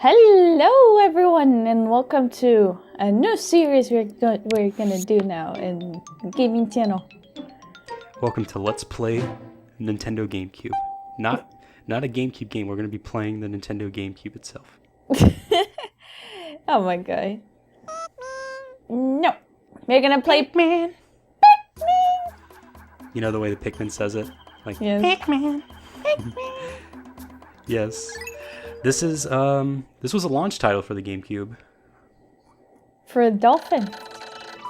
Hello everyone and welcome to a new series we're gonna do now in gaming channel. Welcome to Let's Play Nintendo GameCube. Not a GameCube game, we're gonna be playing the Nintendo GameCube itself. Oh my god. No. We're gonna play Pikmin. You know the way the Pikmin says it? Like Yes. Pikmin. Yes. This was a launch title for the GameCube. For a dolphin.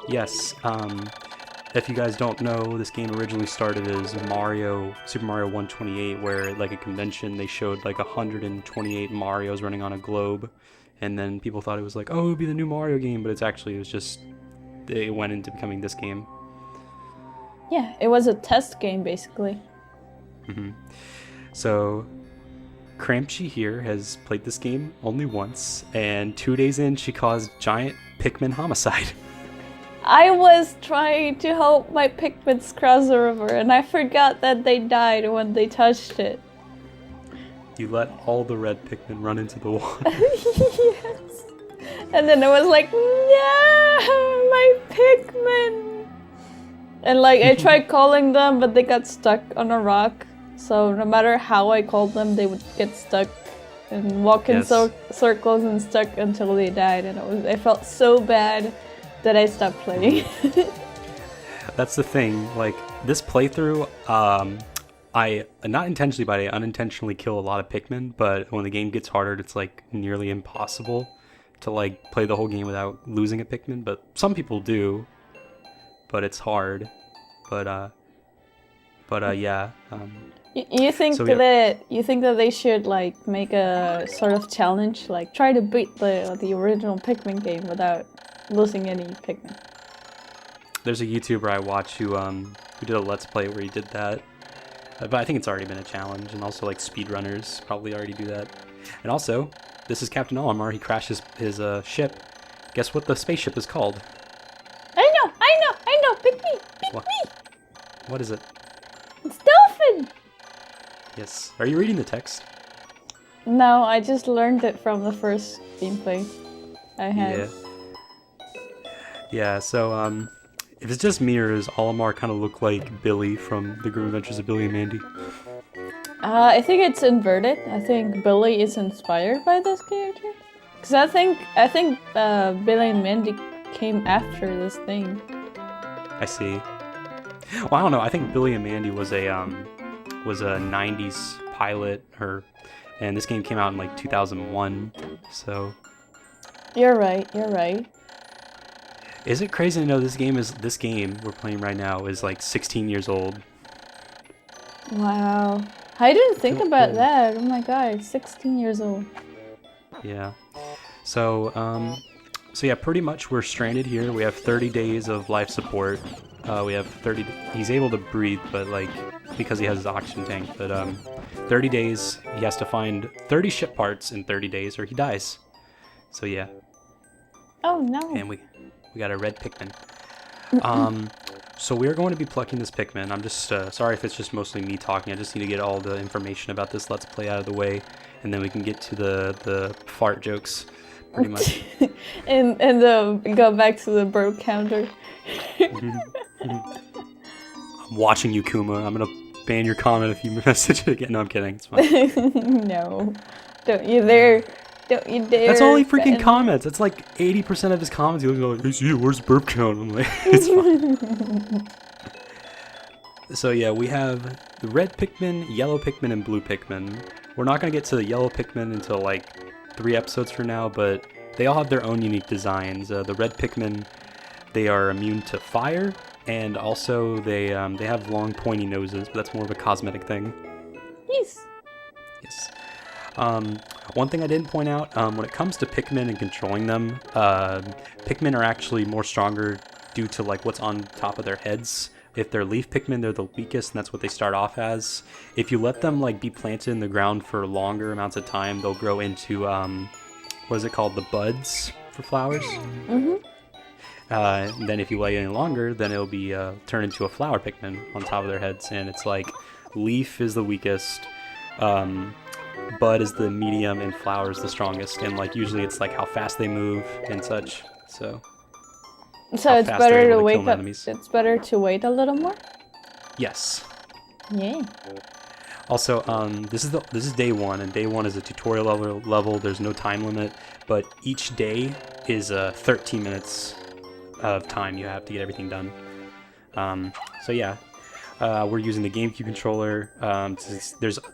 Yes. If you guys don't know, this game originally started as Super Mario 128, where at like a convention they showed like 128 Marios running on a globe, and then people thought it was like, oh, it would be the new Mario game, but it was just it went into becoming this game. Yeah, it was a test game basically. So KhramChee here has played this game only once, and 2 days in she caused giant Pikmin homicide. I was trying to help my Pikmins cross the river and I forgot that they died when they touched it. You let all the red Pikmin run into the water. Yes. And then I was like, no, my Pikmin. And like I tried calling them, but they got stuck on a rock. So no matter how I called them, they would get stuck and walk in circles and stuck until they died. And I felt so bad that I stopped playing. That's the thing. Like this playthrough, I not intentionally, but I unintentionally kill a lot of Pikmin. But when the game gets harder, it's like nearly impossible to like play the whole game without losing a Pikmin. But some people do, but it's hard. But yeah. You think that they should like make a sort of challenge, like try to beat the original Pikmin game without losing any Pikmin? There's a YouTuber I watch who did a Let's Play where he did that, but I think it's already been a challenge, and also like speedrunners probably already do that. And also, this is Captain Olimar. He crashed his ship. Guess what the spaceship is called? I know, pick me. What is it? It's dolphin. Yes. Are you reading the text? No, I just learned it from the first gameplay I had. Yeah. Yeah, so, if it's just me or does Olimar kind of look like Billy from The Grim Adventures of Billy and Mandy? I think it's inverted. I think Billy is inspired by this character. Because I think Billy and Mandy came after this thing. I see. Well, I don't know. I think Billy and Mandy was a 90s pilot, and this game came out in like 2001, so... You're right. Is it crazy to know this game we're playing right now is like 16 years old? Wow. I didn't think about that. Oh my god, 16 years old. Yeah. So yeah, pretty much we're stranded here. We have 30 days of life support. We have 30... He's able to breathe, but like, because he has his oxygen tank, but 30 days, he has to find 30 ship parts in 30 days or he dies. So yeah. Oh no. And we got a red Pikmin. So we're going to be plucking this Pikmin. I'm just sorry if it's just mostly me talking. I just need to get all the information about this Let's Play out of the way, and then we can get to the fart jokes, pretty much. and go back to the burp counter. I'm watching you, Kuma. I'm gonna ban your comment if you message it again. No, I'm kidding. It's fine. No, don't you dare. That's all he freaking comments. That's like 80% of his comments. He'll go like, "Hey, see, where's the burp count?" I'm like, it's fine. So yeah, we have the red Pikmin, yellow Pikmin, and blue Pikmin. We're not gonna get to the yellow Pikmin until like 3 episodes from now, but they all have their own unique designs. The red Pikmin, they are immune to fire, and also they have long pointy noses, but that's more of a cosmetic thing. Yes. One thing I didn't point out, when it comes to Pikmin and controlling them, Pikmin are actually more stronger due to like what's on top of their heads. If they're leaf Pikmin, they're the weakest, and that's what they start off as. If you let them like be planted in the ground for longer amounts of time, they'll grow into what is it called, the buds for flowers. And then if you wait any longer, then it'll be turned into a flower Pikmin on top of their heads, and it's like leaf is the weakest. Bud is the medium and Flower is the strongest. And like usually it's like how fast they move and such. So So how it's fast they're better able to to wait kill enemies. It's better to wait a little more. Yes. Yeah. Also, this is day one, and day one is a tutorial level. There's no time limit, but each day is 13 minutes of time you have to get everything done. So yeah, we're using the GameCube controller.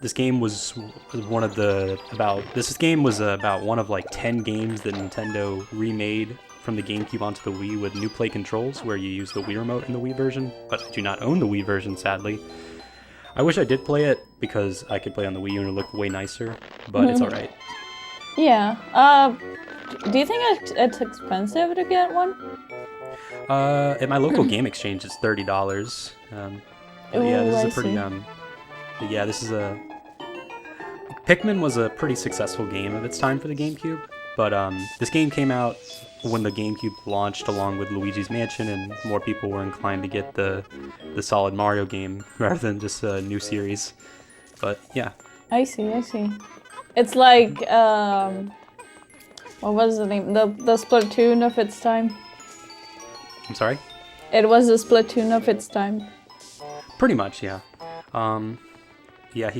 This game was one of about one of like 10 games that Nintendo remade from the GameCube onto the Wii with new play controls, where you use the Wii remote in the Wii version, but I do not own the Wii version, sadly. I wish I did play it because I could play on the Wii U and it looked way nicer, but it's alright. Yeah. Do you think it's expensive to get one? At my local game exchange, it's $30. Yeah, this is a pretty yeah, this is a. Pikmin was a pretty successful game of its time for the GameCube, but this game came out when the GameCube launched along with Luigi's Mansion, and more people were inclined to get the solid Mario game rather than just a new series. But yeah. I see. It's like what was the name? The Splatoon of its time. I'm sorry? It was the Splatoon of its time. Pretty much, yeah. Yeah,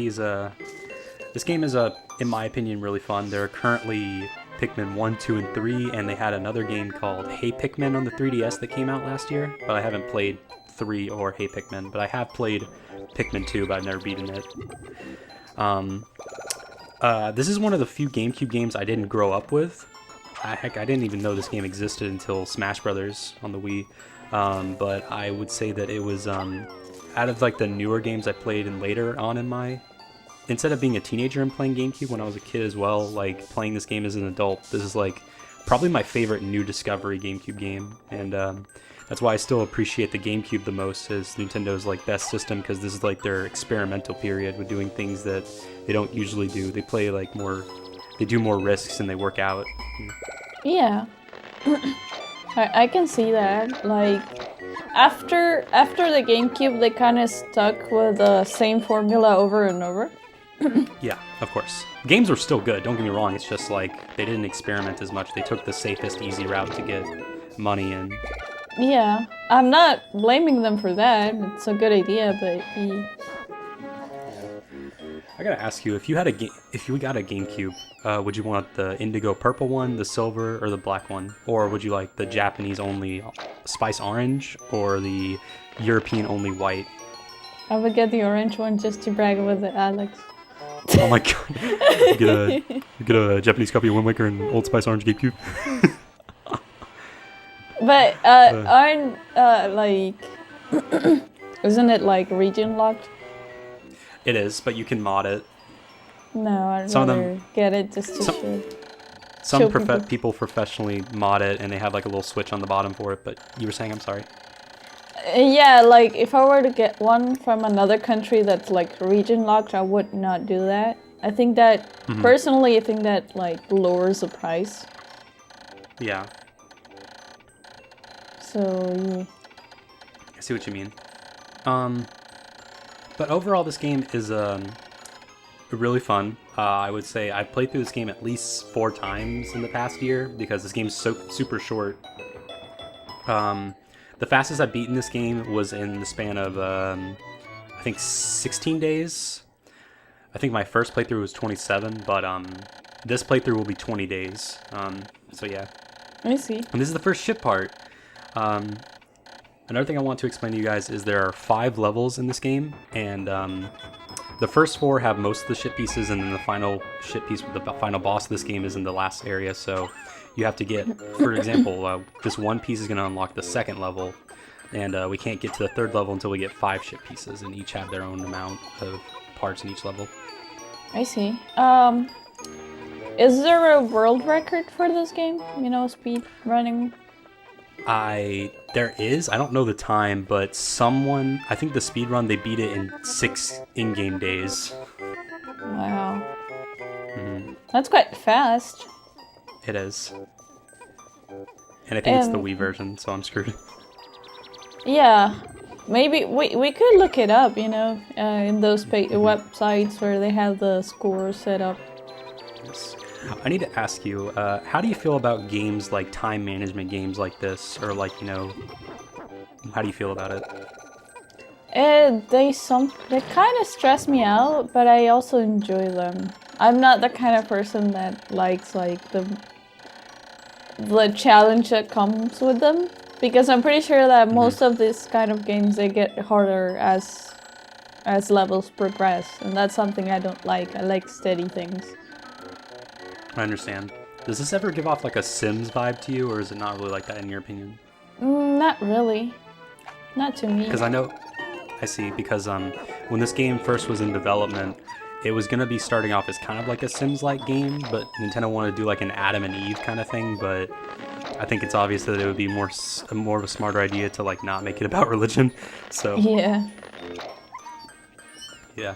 this game is in my opinion, really fun. There are currently Pikmin 1, 2, and 3, and they had another game called Hey Pikmin on the 3DS that came out last year, but I haven't played 3 or Hey Pikmin, but I have played Pikmin 2, but I've never beaten it. This is one of the few GameCube games I didn't grow up with. Heck, I didn't even know this game existed until Smash Brothers on the Wii, but I would say that it was, out of like the newer games I played and later on in my... Instead of being a teenager and playing GameCube when I was a kid as well, like playing this game as an adult, this is like probably my favorite new discovery GameCube game, and that's why I still appreciate the GameCube the most as Nintendo's like best system, because this is like their experimental period with doing things that they don't usually do. They play like they do more risks and they work out. Yeah, I can see that. Like after the GameCube, they kind of stuck with the same formula over and over. Yeah, of course. Games are still good, don't get me wrong, it's just like they didn't experiment as much. They took the safest, easy route to get money in. Yeah, I'm not blaming them for that. It's a good idea, but I gotta ask you, if you got a GameCube, would you want the indigo purple one, the silver, or the black one? Or would you like the Japanese only spice orange, or the European only white? I would get the orange one just to brag with Alex. Oh my god. You get a Japanese copy of Wind Waker and Old Spice Orange GameCube. But aren't like isn't it like region locked? It is, but you can mod it. No, I'd rather get it just to Some people professionally mod it, and they have like a little switch on the bottom for it. But you were saying, I'm sorry. Yeah, like if I were to get one from another country that's like region locked, I would not do that. I think that personally, I think that like lowers the price. Yeah. So yeah. I see what you mean. But overall, this game is really fun. I would say I played through this game at least 4 times in the past year because this game's super short. The fastest I've beaten this game was in the span of, I think 16 days. I think my first playthrough was 27, but this playthrough will be 20 days. So yeah. I see. And this is the first ship part. Another thing I want to explain to you guys is there are 5 levels in this game, and the first 4 have most of the ship pieces, and then the final ship piece with the final boss of this game is in the last area, so you have to get, for example, this one piece is going to unlock the second level, and we can't get to the third level until we get 5 ship pieces, and each have their own amount of parts in each level. I see. Is there a world record for this game? You know, speed running? There is. I don't know the time, but someone, I think the speedrun, they beat it in 6 in-game days. Wow. That's quite fast. It is. And I think it's the Wii version, so I'm screwed. Yeah. maybe we could look it up, you know, in those websites where they have the scores set up. Yes. I need to ask you, how do you feel about games like time management games like this, or like, you know, how do you feel about it? They kind of stress me out, but I also enjoy them. I'm not the kind of person that likes like the challenge that comes with them, because I'm pretty sure that most of these kind of games, they get harder as levels progress, and that's something I don't like. I like steady things. I understand. Does this ever give off like a Sims vibe to you, or is it not really like that in your opinion? Not really. Not to me. Because I see, because when this game first was in development, it was going to be starting off as kind of like a Sims-like game, but Nintendo wanted to do like an Adam and Eve kind of thing, but I think it's obvious that it would be more of a smarter idea to like not make it about religion, so... Yeah. Yeah.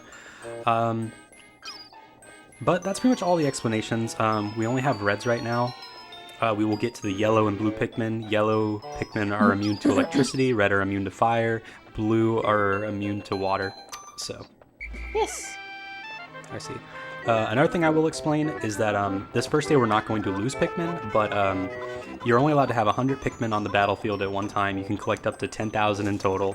But that's pretty much all the explanations. We only have reds right now. We will get to the yellow and blue Pikmin. Yellow Pikmin are immune to electricity, red are immune to fire, blue are immune to water. So. Yes. I see. Another thing I will explain is that this first day we're not going to lose Pikmin, but you're only allowed to have 100 Pikmin on the battlefield at one time. You can collect up to 10,000 in total.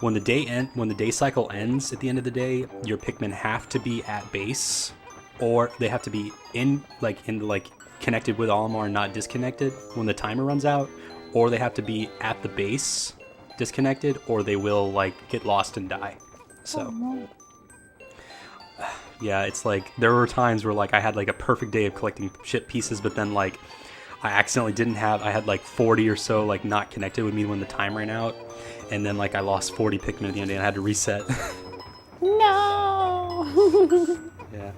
When the day cycle ends at the end of the day, your Pikmin have to be at base, or they have to be connected with Olimar, not disconnected when the timer runs out, or they have to be at the base disconnected, or they will like get lost and die. So. Oh, no. Yeah, it's like there were times where like I had like a perfect day of collecting ship pieces, but then like I accidentally I had like 40 or so like not connected with me when the time ran out, and then like I lost 40 Pikmin at the end of the day and I had to reset. No. Yeah,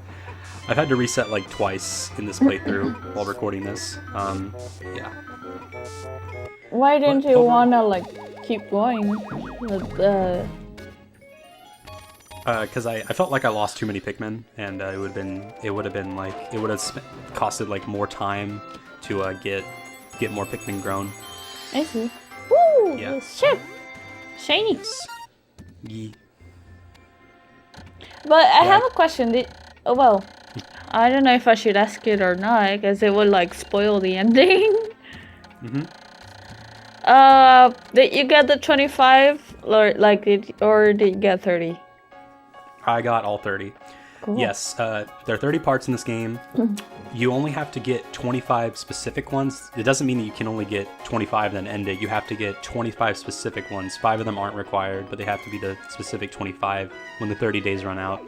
I've had to reset like twice in this playthrough while recording this. Yeah. Why didn't you wanna like keep going with Because I felt like I lost too many Pikmin, and it would have costed like more time to get more Pikmin grown. I see. Woo! Yeah. Ship! Shiny! Yeah. But I have a question. Well, I don't know if I should ask it or not, because it would like spoil the ending. Mm-hmm. Did you get the 25 or or did you get 30? I got all 30. Cool. Yes, there are 30 parts in this game. You only have to get 25 specific ones. It doesn't mean that you can only get 25 and then end it. You have to get 25 specific ones. 5 of them aren't required, but they have to be the specific 25 when the 30 days run out.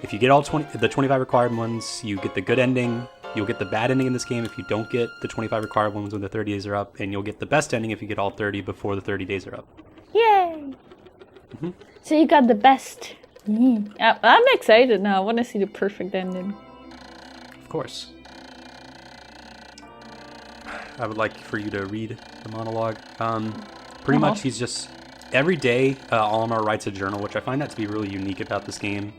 If you get all the 25 required ones, you get the good ending. You'll get the bad ending in this game if you don't get the 25 required ones when the 30 days are up, and you'll get the best ending if you get all 30 before the 30 days are up. Yay! Mm-hmm. So you got the best. I'm excited now. I want to see the perfect ending. Of course. I would like for you to read the monologue. Pretty much he's just... Every day, Olimar writes a journal, which I find that to be really unique about this game.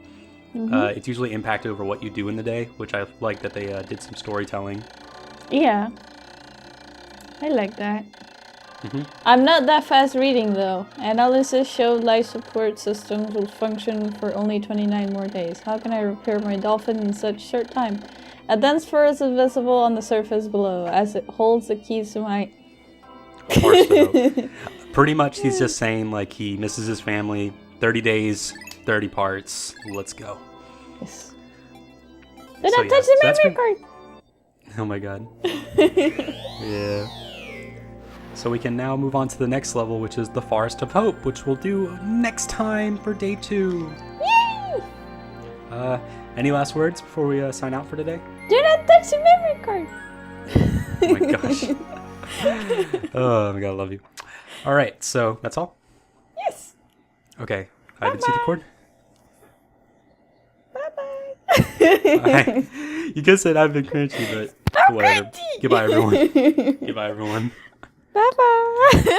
Mm-hmm. It's usually impacted over what you do in the day, which I like that they did some storytelling. Yeah. I like that. Mm-hmm. I'm not that fast reading though. Analysis showed life support systems will function for only 29 more days. How can I repair my dolphin in such short time? A dense forest is visible on the surface below as it holds the keys to my... Pretty much he's just saying like he misses his family. 30 days, 30 parts. Let's go. Yes. Did I touch the memory card? Oh my god. Yeah. So we can now move on to the next level, which is the Forest of Hope, which we'll do next time for day 2. Yay! Any last words before we sign out for today? Do not touch the memory card! Oh my gosh. Oh my god, I love you. Alright, so that's all? Yes! Okay, I've been Seethercord. Bye-bye! You could say I've been KhramChee, but I'm whatever. KhramChee! Goodbye, everyone. Goodbye, everyone. Bye-bye!